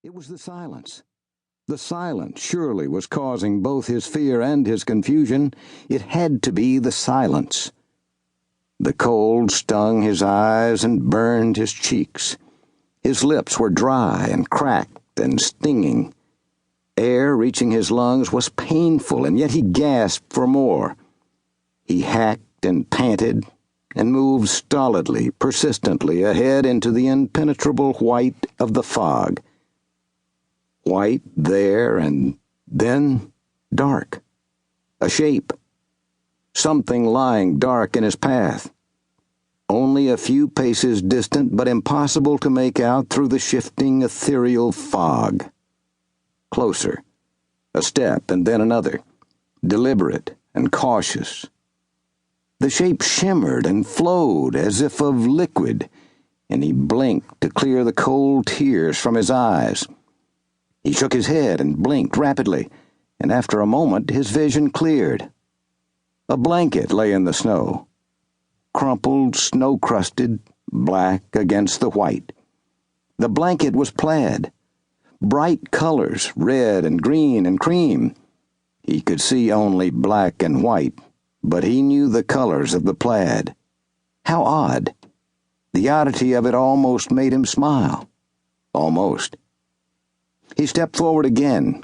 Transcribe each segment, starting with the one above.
It was the silence. The silence surely was causing both his fear and his confusion. It had to be the silence. The cold stung his eyes and burned his cheeks. His lips were dry and cracked and stinging. Air reaching his lungs was painful, and yet he gasped for more. He hacked and panted and moved stolidly, persistently ahead into the impenetrable white of the fog. White there, and then dark. A shape. Something lying dark in his path. Only a few paces distant, but impossible to make out through the shifting, ethereal fog. Closer. A step, and then another. Deliberate and cautious. The shape shimmered and flowed as if of liquid, and he blinked to clear the cold tears from his eyes. He shook his head and blinked rapidly, and after a moment his vision cleared. A blanket lay in the snow, crumpled, snow-crusted, black against the white. The blanket was plaid, bright colors, red and green and cream. He could see only black and white, but he knew the colors of the plaid. How odd! The oddity of it almost made him smile. Almost. He stepped forward again,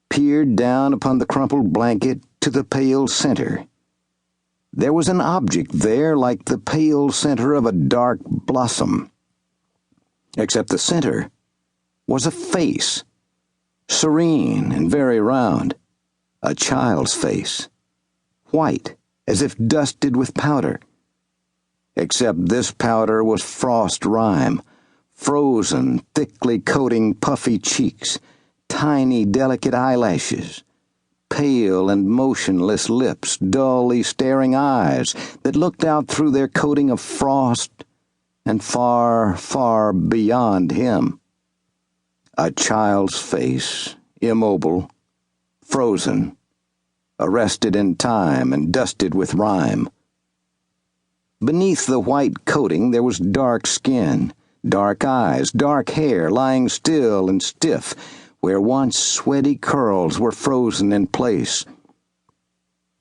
peered down upon the crumpled blanket to the pale center. There was an object there like the pale center of a dark blossom. Except the center was a face, serene and very round, a child's face, white as if dusted with powder. Except this powder was frost rime, frozen, thickly coating puffy cheeks, tiny, delicate eyelashes, pale and motionless lips, dully staring eyes that looked out through their coating of frost and far, far beyond him. A child's face, immobile, frozen, arrested in time and dusted with rime. Beneath the white coating there was dark skin, dark eyes, dark hair lying still and stiff, where once sweaty curls were frozen in place.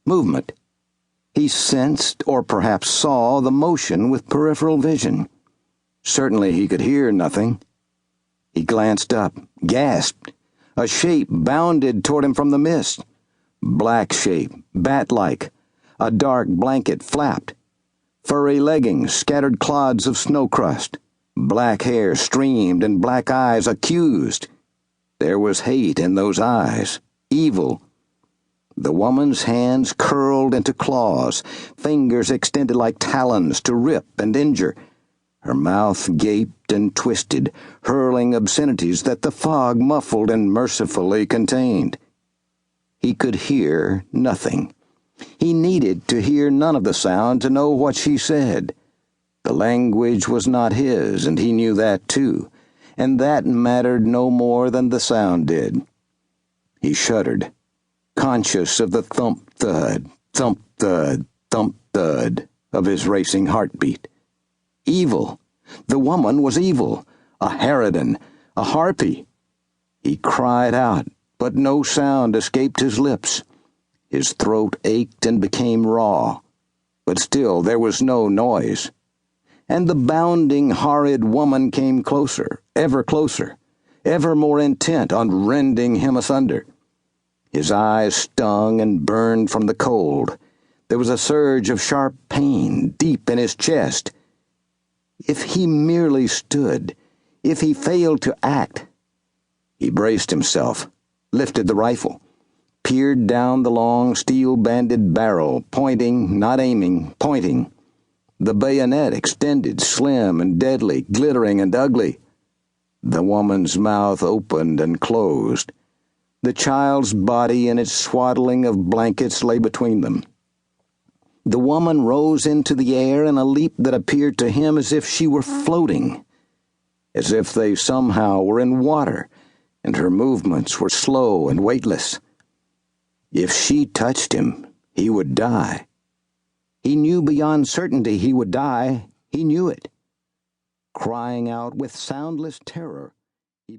Movement. He sensed, or perhaps saw, the motion with peripheral vision. Certainly he could hear nothing. He glanced up, gasped. A shape bounded toward him from the mist. Black shape, bat-like. A dark blanket flapped. Furry leggings scattered clods of snow crust. Black hair streamed and black eyes accused. There was hate in those eyes, evil. The woman's hands curled into claws, fingers extended like talons to rip and injure. Her mouth gaped and twisted, hurling obscenities that the fog muffled and mercifully contained. He could hear nothing. He needed to hear none of the sound to know what she said. The language was not his, and he knew that too, and that mattered no more than the sound did. He shuddered, conscious of the thump-thud, thump-thud, thump-thud of his racing heartbeat. Evil. The woman was evil, a harridan, a harpy. He cried out, but no sound escaped his lips. His throat ached and became raw, but still there was no noise. And the bounding, horrid woman came closer, ever more intent on rending him asunder. His eyes stung and burned from the cold. There was a surge of sharp pain deep in his chest. If he merely stood, if he failed to act. He braced himself, lifted the rifle, peered down the long steel-banded barrel, pointing, not aiming, pointing. The bayonet extended, slim and deadly, glittering and ugly. The woman's mouth opened and closed. The child's body in its swaddling of blankets lay between them. The woman rose into the air in a leap that appeared to him as if she were floating, as if they somehow were in water, and her movements were slow and weightless. If she touched him, he would die. He knew beyond certainty he would die. He knew it. Crying out with soundless terror, he